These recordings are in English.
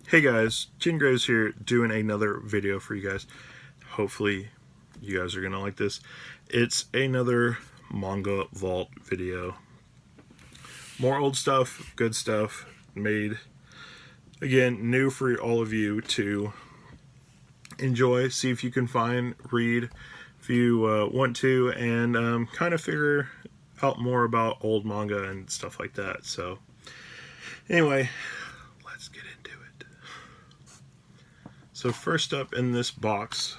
Hey guys, Jen Graves here doing another video for you guys. Hopefully you guys are going to like this. It's another Manga Vault video. More old stuff, good stuff, made, again, new for all of you to enjoy, see if you can find, read if you want to, and kind of figure out more about old manga and stuff like that. So anyway, let's get into it. So first up in this box,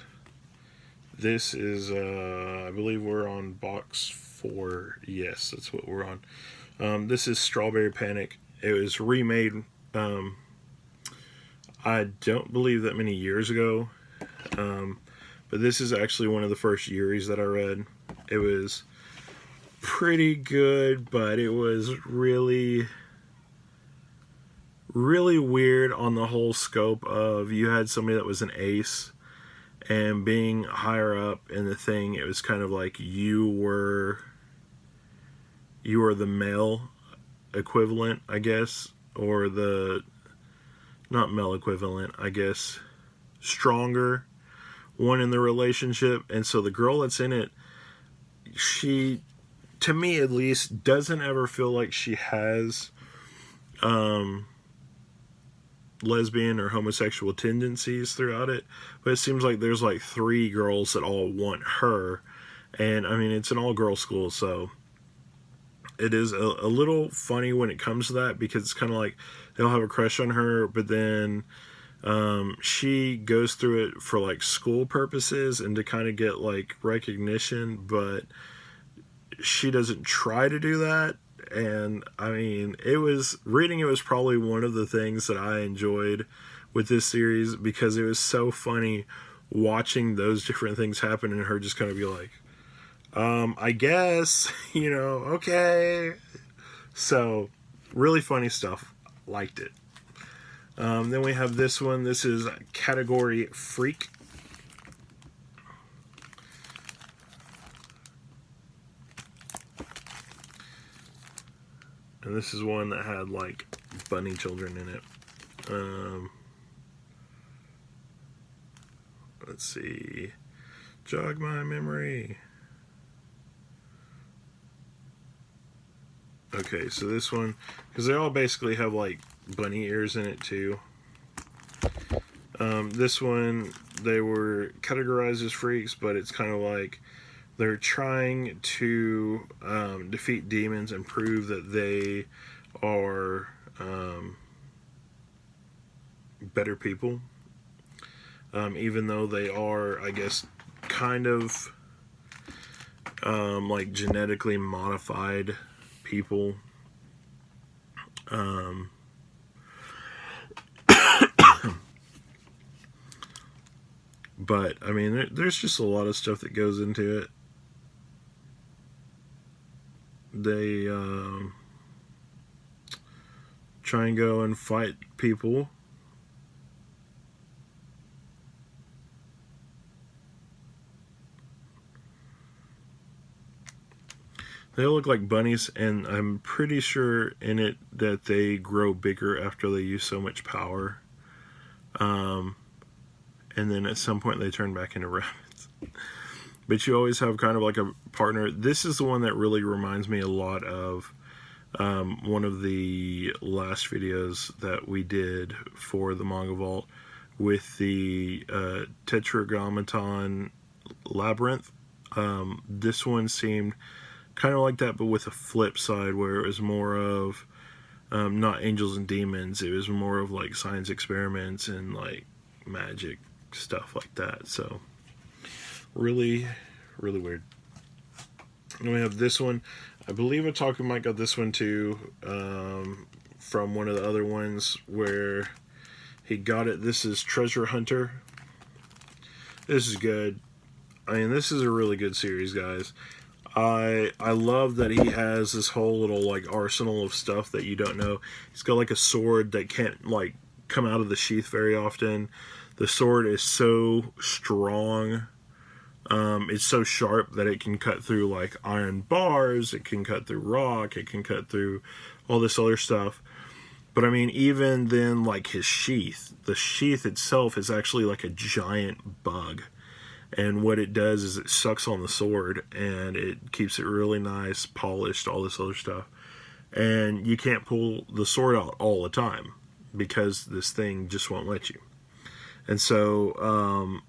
this is, I believe we're on box 4. Yes, that's what we're on. This is Strawberry Panic. It was remade, I don't believe that many years ago. But this is actually one of the first Yuris that I read. It was pretty good, but it was really weird on the whole scope of you had somebody that was an ace, and being higher up in the thing, it was kind of like you were the male equivalent, I guess, or the not male equivalent, I guess, stronger one in the relationship. And so the girl that's in it, she, to me at least, doesn't ever feel like she has lesbian or homosexual tendencies throughout it, but it seems like there's like 3 girls that all want her. And I mean, it's an all-girl school, so it is a little funny when it comes to that, because it's kind of like they'll have a crush on her, but then she goes through it for like school purposes and to kind of get like recognition, but she doesn't try to do that. And I mean, it was probably one of the things that I enjoyed with this series, because it was so funny watching those different things happen and her just kind of be like, I guess, okay. So really funny stuff. Liked it. Then we have this one. This is Category Freak. And this is one that had like bunny children in it. Let's see. Jog my memory. Okay, so this one, because they all basically have like bunny ears in it too. This one, they were categorized as freaks, but it's kind of like they're trying to defeat demons and prove that they are better people, even though they are, I guess, kind of like genetically modified people. But I mean, there's just a lot of stuff that goes into it. They try and go and fight people. They all look like bunnies, and I'm pretty sure in it that they grow bigger after they use so much power. And then at some point they turn back into rabbits. But you always have kind of like a partner. This is the one that really reminds me a lot of one of the last videos that we did for the Manga Vault with the Tetragrammaton Labyrinth. This one seemed kind of like that, but with a flip side, where it was more of not angels and demons. It was more of like science experiments and like magic stuff like that. So really weird. And we have this one. I believe Otaku Mike got this one too, from one of the other ones where he got it. This is Treasure Hunter. This is good. I mean, this is a really good series, guys. I love that he has this whole little like arsenal of stuff that you don't know. He's got like a sword that can't like come out of the sheath very often. The sword is so strong. It's so sharp that it can cut through like iron bars. It can cut through rock. It can cut through all this other stuff. But I mean, even then, like his sheath, the sheath itself is actually like a giant bug. And what it does is it sucks on the sword and it keeps it really nice, polished, all this other stuff. And you can't pull the sword out all the time because this thing just won't let you. And so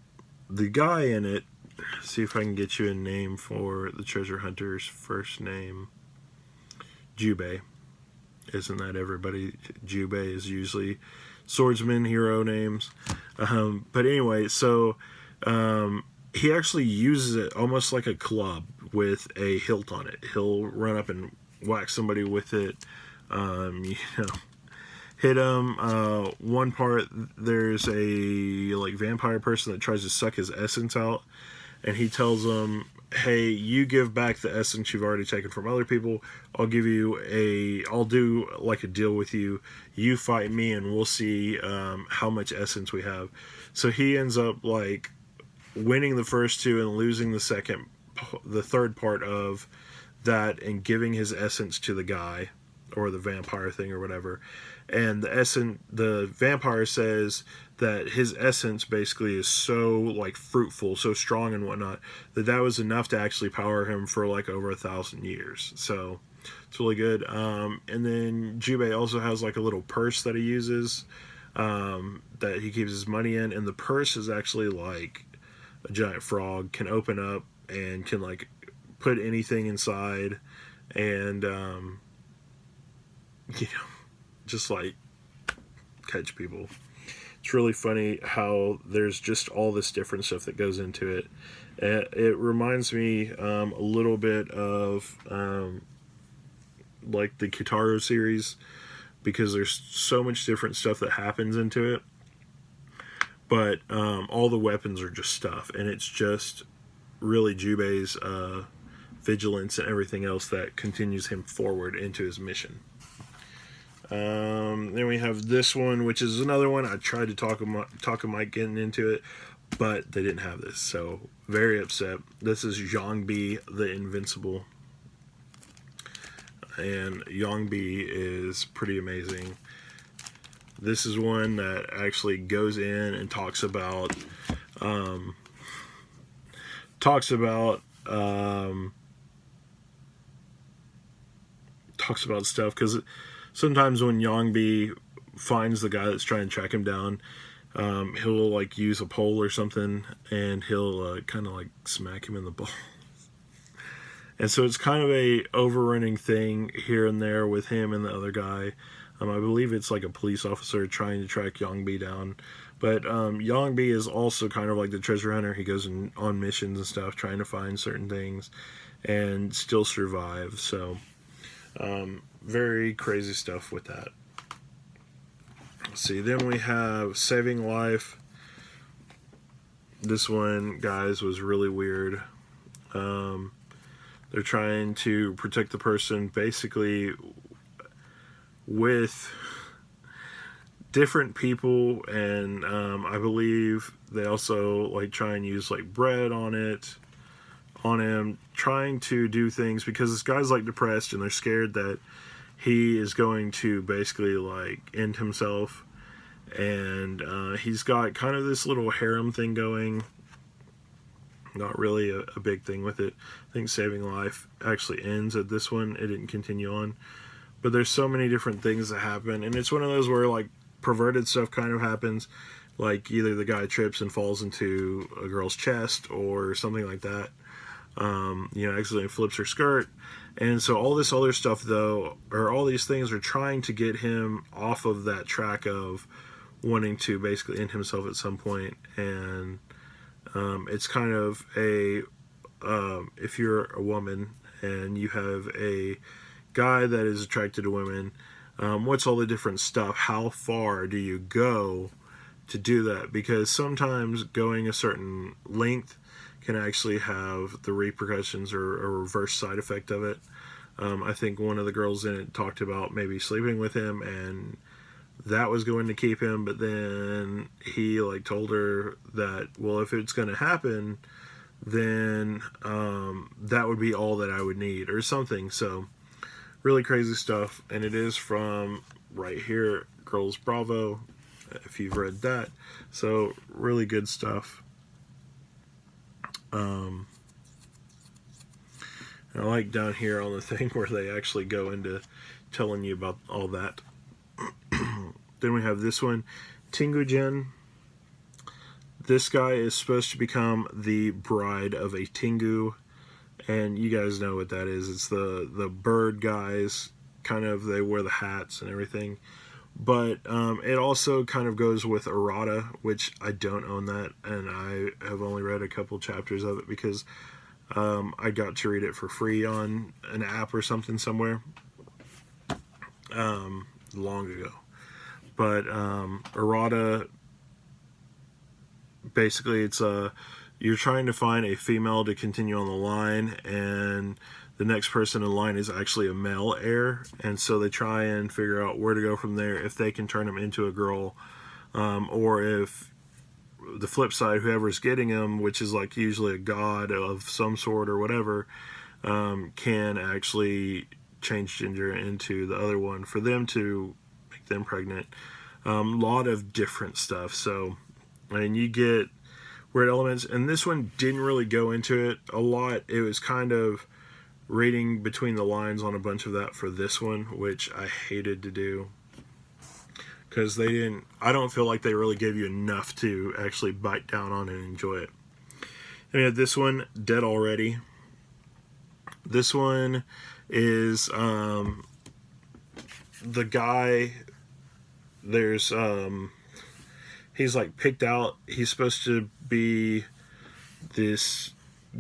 the guy in it, see if I can get you a name for the treasure hunter's first name. Jubei. Isn't that everybody? Jubei is usually swordsman hero names. But anyway, so he actually uses it almost like a club with a hilt on it. He'll run up and whack somebody with it. You know, hit him. One part, there's a like vampire person that tries to suck his essence out, and he tells them, hey, you give back the essence you've already taken from other people. I'll do like a deal with you. You fight me and we'll see how much essence we have. So he ends up like winning the first two and losing the third part of that, and giving his essence to the guy or the vampire thing or whatever. And the vampire says that his essence basically is so like fruitful, so strong and whatnot, that was enough to actually power him for like over 1,000 years. So it's really good. And then Jubei also has like a little purse that he uses, that he keeps his money in, and the purse is actually like a giant frog, can open up and can like put anything inside, and you know, just like catch people. It's really funny how there's just all this different stuff that goes into it. It reminds me a little bit of like the Kitaro series, because there's so much different stuff that happens into it. But all the weapons are just stuff, and it's just really Jubei's vigilance and everything else that continues him forward into his mission. Then we have this one, which is another one. I tried to talk Mike getting into it, but they didn't have this, so very upset. This is Yongbi the Invincible, and Yongbi is pretty amazing. This is one that actually goes in and talks about stuff, because sometimes when Yongbi finds the guy that's trying to track him down, he'll like use a pole or something, and he'll kind of like smack him in the balls. And so it's kind of a overrunning thing here and there with him and the other guy. I believe it's like a police officer trying to track Yongbi down. But Yongbi is also kind of like the treasure hunter. He goes on missions and stuff, trying to find certain things and still survive. So very crazy stuff with that. Let's see, then we have Saving Life. This one, guys, was really weird. They're trying to protect the person basically with different people, and I believe they also like try and use like bread on him, trying to do things because this guy's like depressed, and they're scared that he is going to basically like end himself. And he's got kind of this little harem thing going. Not really a big thing with it. I think Saving Life actually ends at this one. It didn't continue on. But there's so many different things that happen. And it's one of those where like perverted stuff kind of happens. Like either the guy trips and falls into a girl's chest or something like that. Accidentally flips her skirt. And so all this other stuff though, or all these things are trying to get him off of that track of wanting to basically end himself at some point. And it's kind of if you're a woman and you have a guy that is attracted to women, what's all the different stuff? How far do you go to do that? Because sometimes going a certain length can actually have the repercussions or a reverse side effect of it. I think one of the girls in it talked about maybe sleeping with him, and that was going to keep him, but then he like told her that, well, if it's going to happen, then that would be all that I would need or something. So really crazy stuff. And it is from right here, Girls Bravo, if you've read that. So really good stuff. I like down here on the thing where they actually go into telling you about all that. Then we have this one, Tengu-jin. This guy is supposed to become the bride of a Tengu, and you guys know what that is. It's the bird guys, kind of, they wear the hats and everything. But it also kind of goes with errata, which I don't own that, and I have only read a couple chapters of it because I got to read it for free on an app or something somewhere long ago. But errata, basically, it's you're trying to find a female to continue on the line, and the next person in line is actually a male heir, and so they try and figure out where to go from there, if they can turn him into a girl, or if the flip side, whoever's getting him, which is like usually a god of some sort or whatever, can actually change gender into the other one for them to make them pregnant. Lot of different stuff. So, and you get weird elements, and this one didn't really go into it a lot. It was kind of reading between the lines on a bunch of that for this one, which I hated to do, because I don't feel like they really gave you enough to actually bite down on and enjoy it. And we had this one, Dead Already. This one is the guy, there's he's like picked out, he's supposed to be this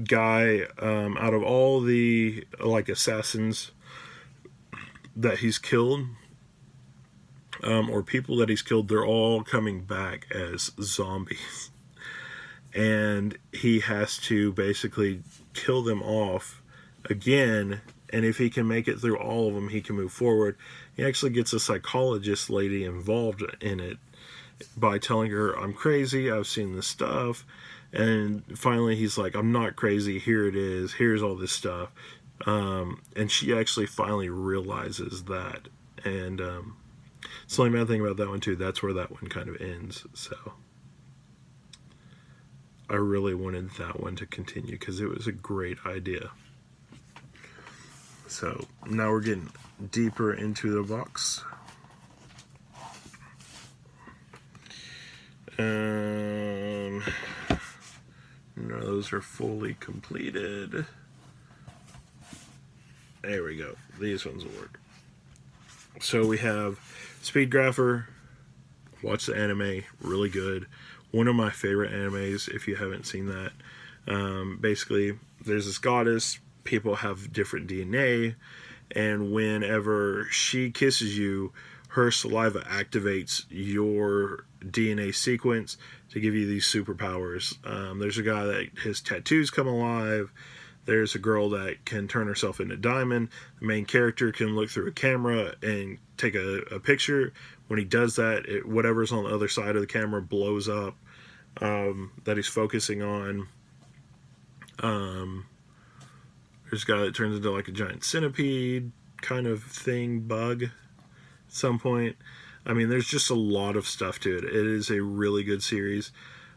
guy out of all the like assassins that he's killed, or people that he's killed, they're all coming back as zombies. And he has to basically kill them off again, and if he can make it through all of them, he can move forward. He actually gets a psychologist lady involved in it by telling her, I'm crazy, I've seen this stuff, and finally he's like, I'm not crazy, here it is, here's all this stuff, and she actually finally realizes that, and it's the only bad thing about that one too, that's where that one kind of ends. So I really wanted that one to continue because it was a great idea. So now we're getting deeper into the box. No, those are fully completed. There we go. These ones will work. So we have Speedgrapher. Watch the anime. Really good. One of my favorite animes, if you haven't seen that. Basically, there's this goddess. People have different DNA, and whenever she kisses you, her saliva activates your DNA sequence to give you these superpowers. There's a guy that his tattoos come alive. There's a girl that can turn herself into Diamond. The main character can look through a camera and take a picture. When he does that, whatever's on the other side of the camera blows up that he's focusing on. There's a guy that turns into like a giant centipede kind of thing, bug, at some point. I mean, there's just a lot of stuff to it. It is a really good series.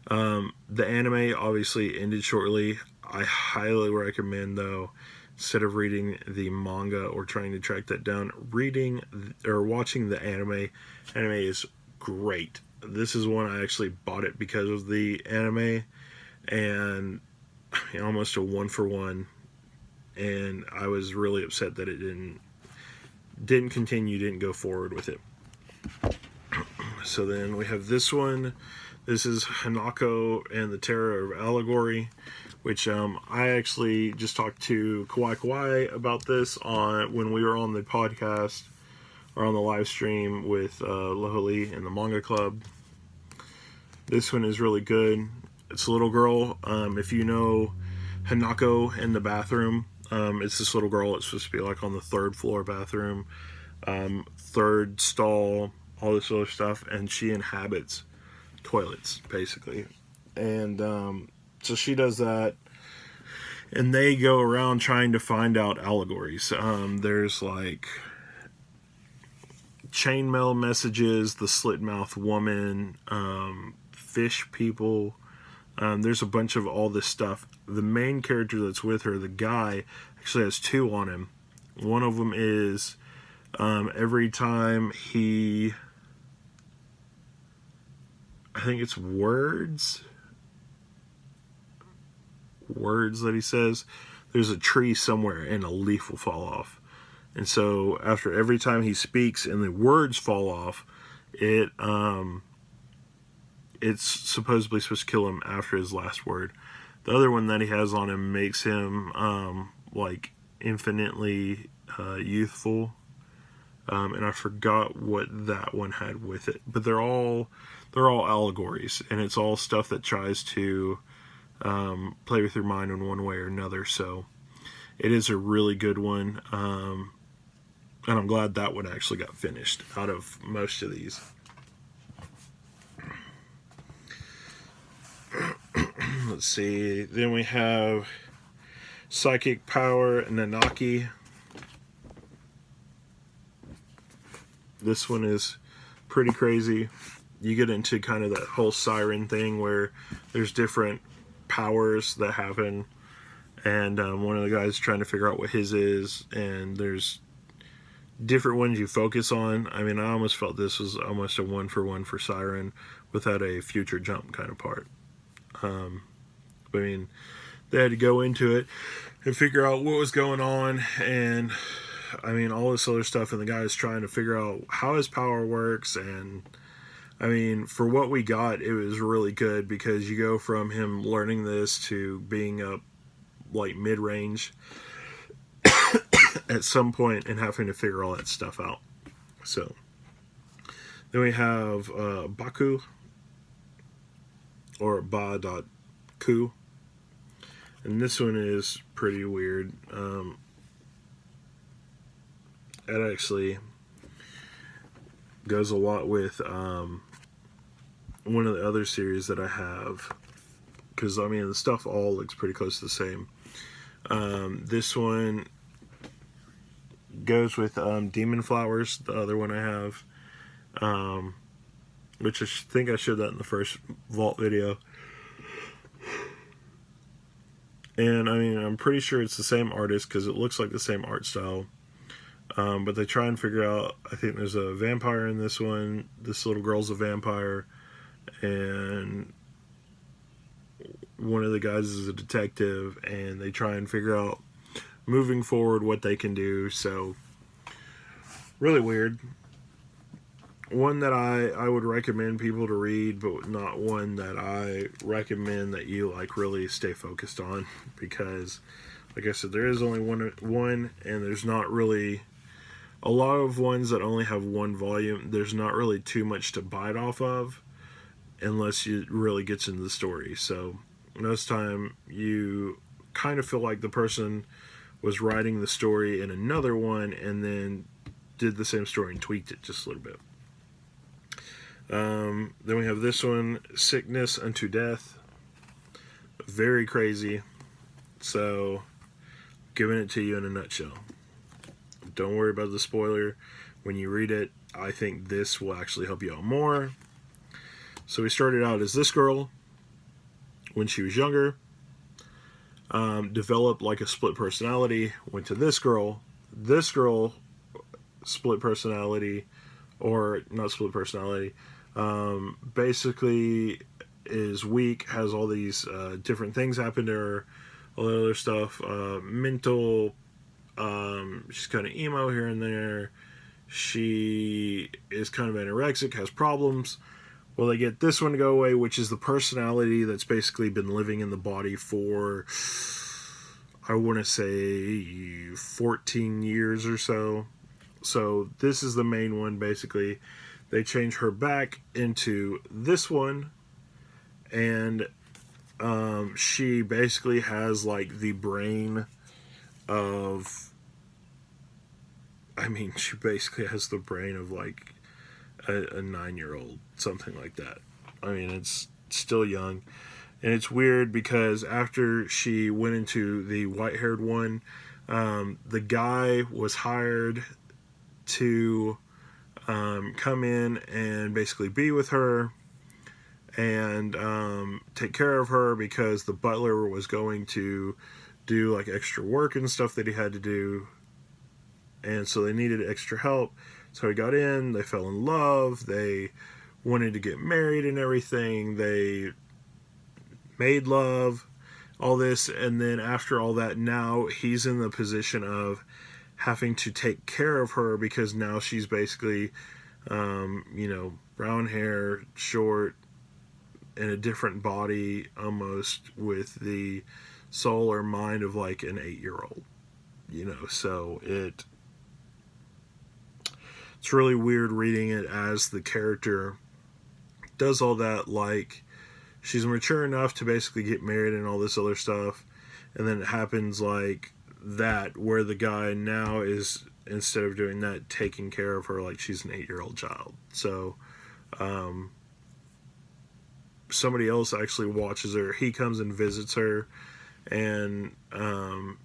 The anime obviously ended shortly. I highly recommend, though, instead of reading the manga or trying to track that down, reading or watching the anime. Anime is great. This is one I actually bought it because of the anime, and almost a 1-for-1. And I was really upset that it didn't continue, didn't go forward with it. So then we have this one. This is Hanako and the Terror of Allegory, which I actually just talked to Kawaii about this when we were on the podcast or on the live stream with Loholi and the Manga Club. This one is really good. It's a little girl. If you know Hanako in the bathroom, it's this little girl. It's supposed to be like on the 3rd floor bathroom, 3rd stall, all this other stuff, and she inhabits toilets basically. And so she does that, and they go around trying to find out allegories. There's like chainmail messages, the slit mouth woman, fish people. There's a bunch of all this stuff. The main character that's with her, the guy, actually has two on him. One of them is every time he, I think it's words that he says, there's a tree somewhere and a leaf will fall off. And so after every time he speaks and the words fall off, it's supposedly supposed to kill him after his last word. The other one that he has on him makes him like infinitely youthful. And I forgot what that one had with it. But they're all allegories, and it's all stuff that tries to play with your mind in one way or another. So it is a really good one. And I'm glad that one actually got finished out of most of these. Let's see. Then we have Psychic Power and Nanaki. This one is pretty crazy. You get into kind of that whole siren thing where there's different powers that happen. And one of the guys trying to figure out what his is. And there's different ones you focus on. I mean, I almost felt this was almost a 1-for-1 for Siren without a future jump kind of part. I mean, they had to go into it and figure out what was going on, and I mean, all this other stuff, and the guy's trying to figure out how his power works. And I mean, for what we got, it was really good, because you go from him learning this to being up like mid-range at some point and having to figure all that stuff out. So then we have Baku, or Ba.ku, and this one is pretty weird. It actually goes a lot with one of the other series that I have, because I mean the stuff all looks pretty close to the same. This one goes with Demon Flowers, the other one I have, which I think I showed that in the first Vault video. And I mean, I'm pretty sure it's the same artist because it looks like the same art style. But they try and figure out, I think there's a vampire in this one. This little girl's a vampire. And one of the guys is a detective. And they try and figure out, moving forward, what they can do. So, really weird. One that I would recommend people to read, but not one that I recommend that you like really stay focused on, because like I said, there is only one, and there's not really a lot of ones that only have one volume. There's not really too much to bite off of unless you really gets into the story. So most time you kind of feel like the person was writing the story in another one and then did the same story and tweaked it just a little bit. Then we have this one, Sickness Unto Death. Very crazy. So, giving it to you in a nutshell. Don't worry about the spoiler. When you read it, I think this will actually help you out more. So we started out as this girl, when she was younger, developed like a split personality, went to this girl split personality, or not split personality, basically is weak, has all these different things happen to her, all that other stuff, mental, she's kind of emo here and there, she is kind of anorexic, has problems. Well, they get this one to go away, which is the personality that's basically been living in the body for, I want to say, 14 years or so. So this is the main one, basically. They change her back into this one, and she basically has like the brain of, I mean, she basically has the brain of like a 9-year-old, something like that. I mean, it's still young. And it's weird because after she went into the white-haired one, the guy was hired to come in and basically be with her and take care of her because the butler was going to do like extra work and stuff that he had to do, and so they needed extra help. So he got in, they fell in love, they wanted to get married and everything, they made love, all this, and then after all that, now he's in the position of having to take care of her because now she's basically, brown hair, short, in a different body, almost with the soul or mind of like an 8-year-old, so it's really weird reading it as the character does all that, like she's mature enough to basically get married and all this other stuff, and then it happens like that where the guy now is, instead of doing that, taking care of her like she's an 8-year-old child. So somebody else actually watches her. He comes and visits her, and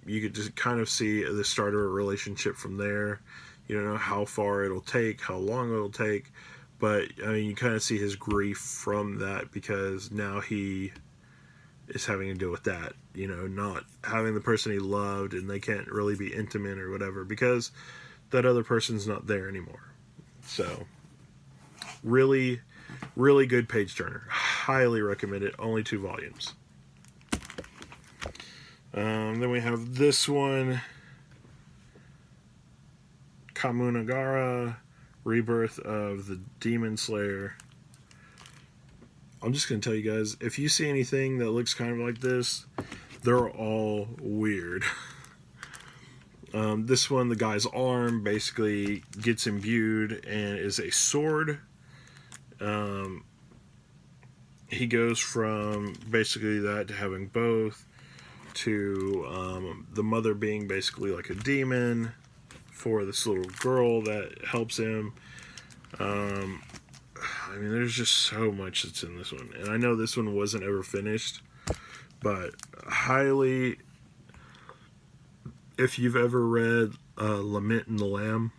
you could just kind of see the start of a relationship from there. You don't know how far it'll take, how long it'll take, but I mean, you kind of see his grief from that because now he is having to deal with that, not having the person he loved, and they can't really be intimate or whatever because that other person's not there anymore. So really, really good page turner. Highly recommend it. Only 2 volumes. Then we have this one, Kamunagara, Rebirth of the Demon Slayer. I'm just going to tell you guys, if you see anything that looks kind of like this, they're all weird. This one, the guy's arm basically gets imbued and is a sword. He goes from basically that to having both, to the mother being basically like a demon for this little girl that helps him. I mean, there's just so much that's in this one. And I know this one wasn't ever finished, but highly, if you've ever read Lament in the Lamb,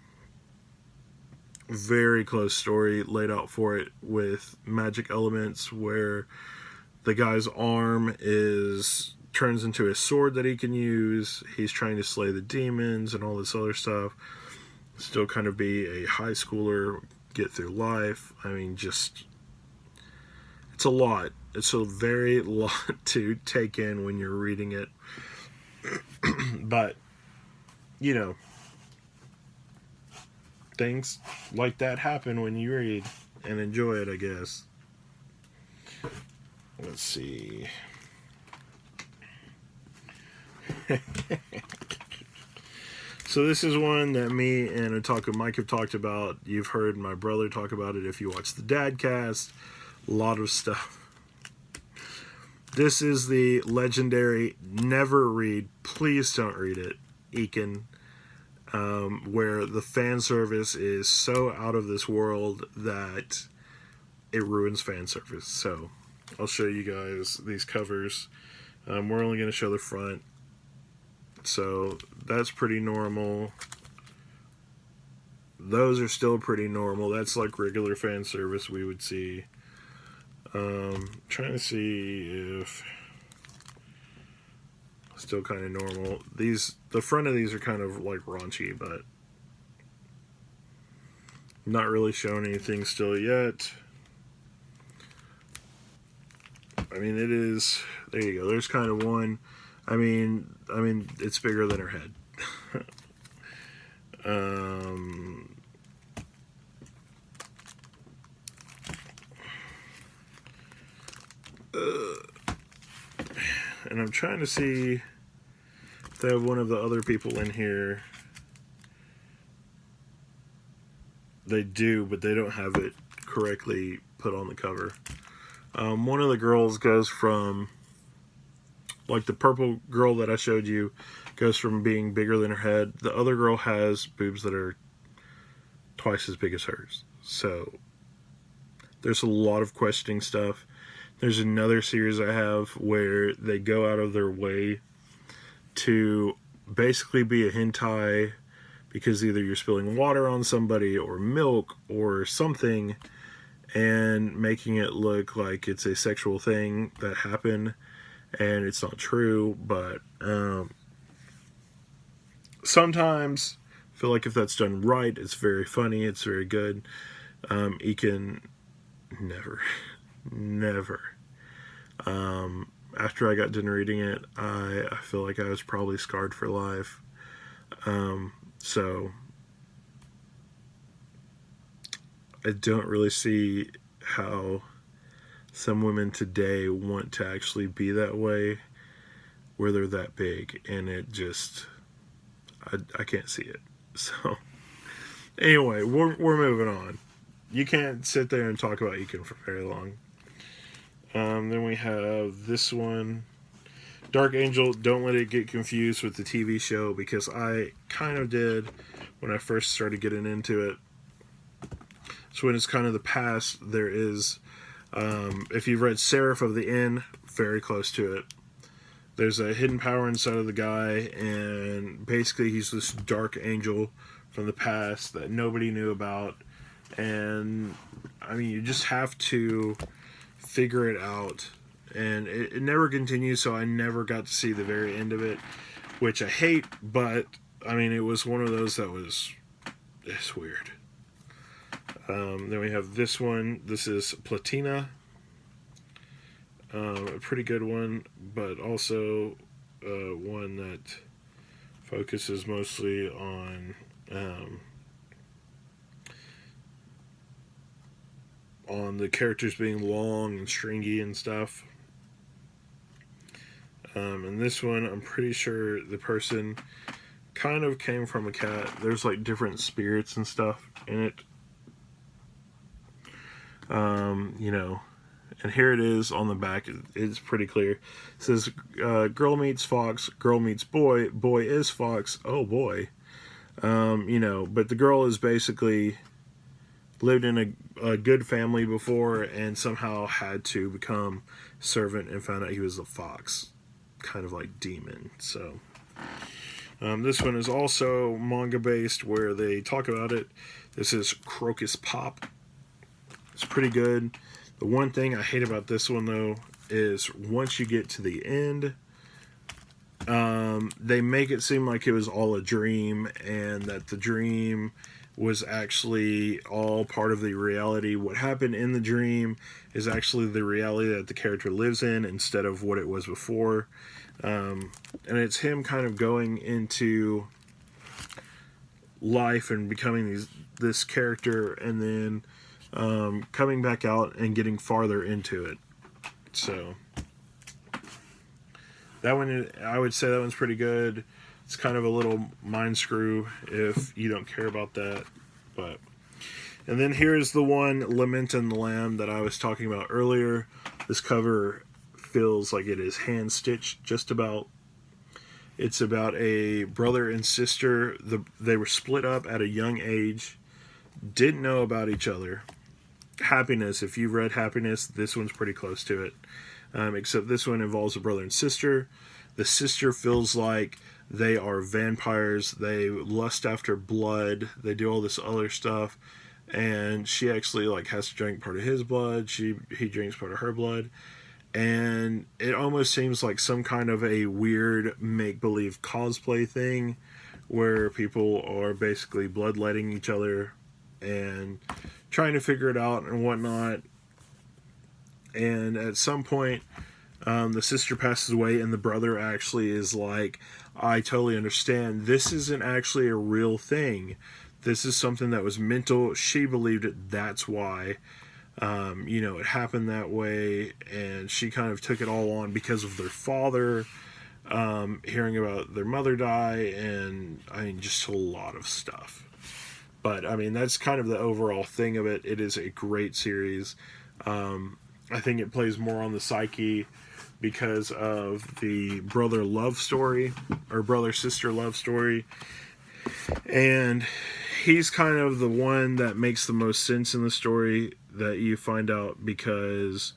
very close story laid out for it with magic elements where the guy's arm turns into a sword that he can use. He's trying to slay the demons and all this other stuff. Still kind of be a high schooler, get through life. I mean, just, it's a lot. It's a very lot to take in when you're reading it. But, things like that happen when you read and enjoy it, I guess. Let's see. So this is one that me and Otaku Mike have talked about. You've heard my brother talk about it if you watch the Dadcast. A lot of stuff. This is the legendary, never read, please don't read it, Iken, where the fan service is so out of this world that it ruins fan service. So I'll show you guys these covers. We're only going to show the front. So that's pretty normal. Those are still pretty normal. That's like regular fan service we would see. Trying to see if still kind of normal. The front of these are kind of like raunchy, but not really showing anything still yet. I mean, it is, there you go. There's kind of one. I mean, it's bigger than her head. And I'm trying to see if they have one of the other people in here. They do, but they don't have it correctly put on the cover. One of the girls goes from, like the purple girl that I showed you, goes from being bigger than her head. The other girl has boobs that are twice as big as hers. So there's a lot of questioning stuff. There's another series I have where they go out of their way to basically be a hentai because either you're spilling water on somebody or milk or something and making it look like it's a sexual thing that happened, and it's not true. But sometimes I feel like if that's done right, it's very funny, it's very good. Ekin, never. After I got done reading it, I feel like I was probably scarred for life. So I don't really see how some women today want to actually be that way, where they're that big, and it just, I can't see it. So anyway, we're moving on. You can't sit there and talk about Ekin for very long. Then we have this one, Dark Angel. Don't let it get confused with the TV show, because I kind of did when I first started getting into it. So when it's kind of the past, there is, if you've read Seraph of the Inn, very close to it. There's a hidden power inside of the guy, and basically he's this dark angel from the past that nobody knew about. And I mean, you just have to figure it out, and it never continues, so I never got to see the very end of it, which I hate. But I mean, it was one of those that was, it's weird. Then we have this one. This is Platina, a pretty good one, but also one that focuses mostly on the characters being long and stringy and stuff. And this one, I'm pretty sure the person kind of came from a cat. There's like different spirits and stuff in it. You know, and here it is on the back. It's pretty clear. It says, girl meets fox, girl meets boy, boy is fox, oh boy. You know, but the girl is basically lived in a good family before and somehow had to become servant and found out he was a fox, kind of like demon. So this one is also manga based, where they talk about it. This is Crocus Pop. It's pretty good. The one thing I hate about this one, though, is once you get to the end, they make it seem like it was all a dream, and that the dream was actually all part of the reality. What happened in the dream is actually the reality that the character lives in, instead of what it was before. And it's him kind of going into life and becoming this character, and then coming back out and getting farther into it. So that one, I would say that one's pretty good. It's kind of a little mind screw if you don't care about that. But and then here's the one, Lament in the Lamb, that I was talking about earlier. This cover feels like it is hand stitched just about. It's about a brother and sister. They were split up at a young age, didn't know about each other. Happiness, if you've read Happiness, this one's pretty close to it. Except this one involves a brother and sister. The sister feels like they are vampires. They lust after blood. They do all this other stuff. And she actually like has to drink part of his blood. He drinks part of her blood. And it almost seems like some kind of a weird make-believe cosplay thing, where people are basically bloodletting each other and trying to figure it out and whatnot. And at some point, the sister passes away, and the brother actually is like, I totally understand. This isn't actually a real thing. This is something that was mental. She believed it. That's why, you know, it happened that way. And she kind of took it all on because of their father, hearing about their mother die, and I mean, just a lot of stuff. But I mean, that's kind of the overall thing of it. It is a great series. I think it plays more on the psyche because of the brother love story, or brother-sister love story. And he's kind of the one that makes the most sense in the story, that you find out, because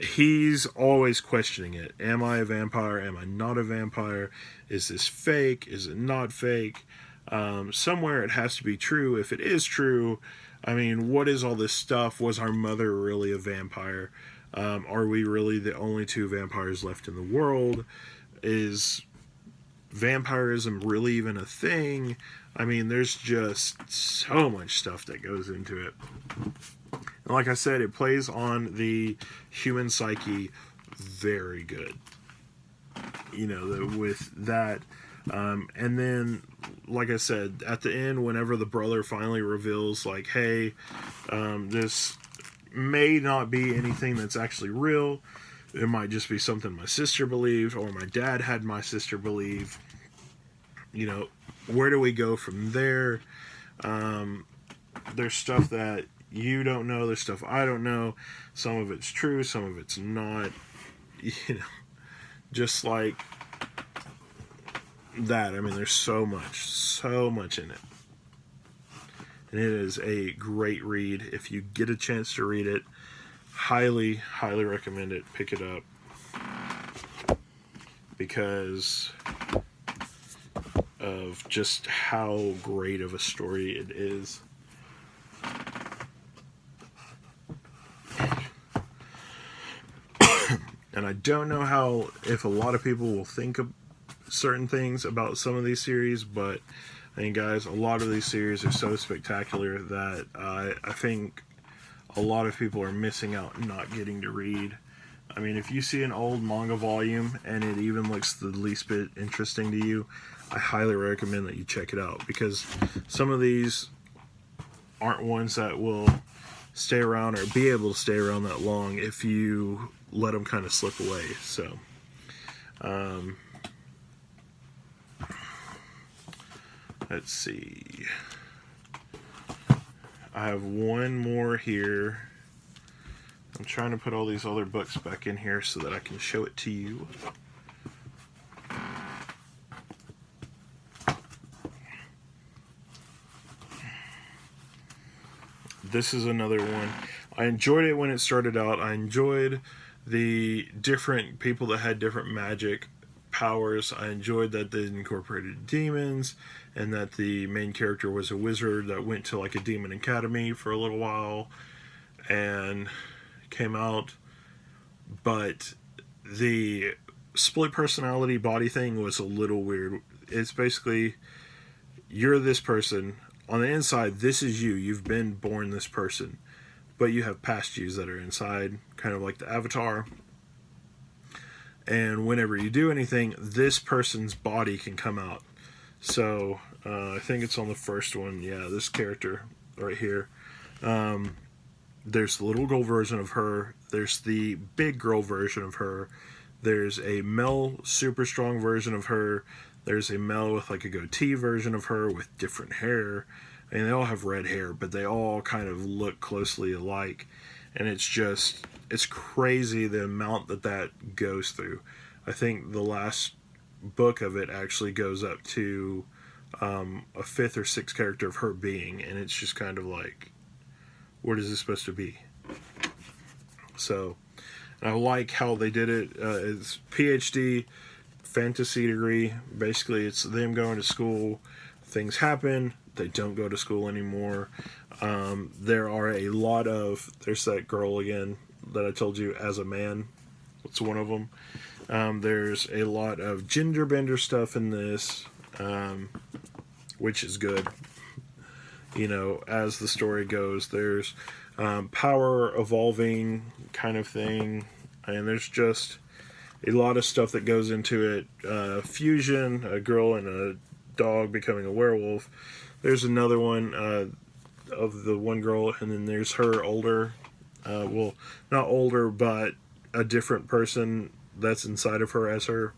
he's always questioning it. Am I a vampire? Am I not a vampire? Is this fake? Is it not fake? Somewhere it has to be true. If it is true, I mean, what is all this stuff? Was our mother really a vampire? Are we really the only two vampires left in the world? Is vampirism really even a thing? I mean, there's just so much stuff that goes into it. And like I said, it plays on the human psyche very good. You know, with that. And then, like I said, at the end, whenever the brother finally reveals, like, hey, this may not be anything that's actually real. It might just be something my sister believed, or my dad had my sister believe. You know, where do we go from there? There's stuff that you don't know. There's stuff I don't know. Some of it's true. Some of it's not. You know, just like that. I mean, there's so much in it. And it is a great read. If you get a chance to read it, highly, highly recommend it. Pick it up. Because of just how great of a story it is. And I don't know if a lot of people will think of certain things about some of these series, but I mean, guys, a lot of these series are so spectacular that I think a lot of people are missing out not getting to read. I mean, if you see an old manga volume and it even looks the least bit interesting to you, I highly recommend that you check it out, because some of these aren't ones that will stay around or be able to stay around that long if you let them kind of slip away. So, let's see. I have one more here. I'm trying to put all these other books back in here so that I can show it to you. This is another one. I enjoyed it when it started out. I enjoyed the different people that had different magic powers. I enjoyed that they incorporated demons, and that the main character was a wizard that went to like a demon academy for a little while and came out. But the split personality body thing was a little weird. It's basically, you're this person. On the inside, this is you. You've been born this person. But you have past yous that are inside, kind of like the Avatar. And whenever you do anything, this person's body can come out. So, I think it's on the first one. Yeah, this character right here. There's the little girl version of her. There's the big girl version of her. There's a male super strong version of her. There's a male with like a goatee version of her with different hair. I mean, they all have red hair, but they all kind of look closely alike. And it's just, it's crazy the amount that goes through. I think the last book of it actually goes up to a fifth or sixth character of her being. And it's just kind of like, what is this supposed to be? So, and I like how they did it. It's PhD, fantasy degree. Basically, it's them going to school. Things happen. They don't go to school anymore. There are a lot of... There's that girl again that I told you as a man. It's one of them. There's a lot of gender bender stuff in this, which is good. You know, as the story goes, there's power evolving kind of thing. And there's just a lot of stuff that goes into it. Fusion, a girl and a dog becoming a werewolf. There's another one of the one girl, and then there's her older. Well, not older, but a different person that's inside of her as her.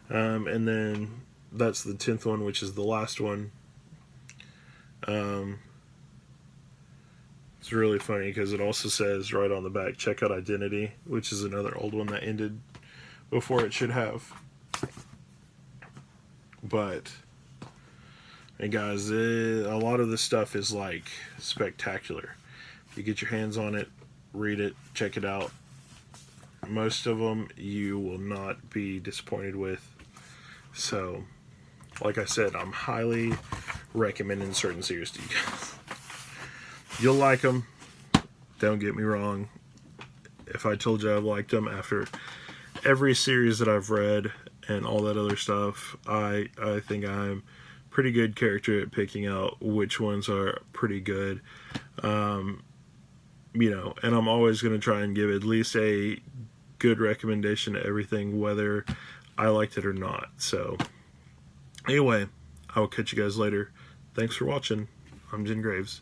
And then that's the 10th one, which is the last one. It's really funny because it also says right on the back, check out Identity, which is another old one that ended before it should have. But, hey guys, a lot of this stuff is like spectacular. If you get your hands on it, read it, check it out. Most of them you will not be disappointed with. So, like I said, I'm highly recommending certain series to you guys. You'll like them. Don't get me wrong. If I told you I liked them after every series that I've read and all that other stuff, I think I'm pretty good character at picking out which ones are pretty good. You know, and I'm always going to try and give at least a good recommendation to everything, whether I liked it or not. So, anyway, I will catch you guys later. Thanks for watching. I'm Jen Graves.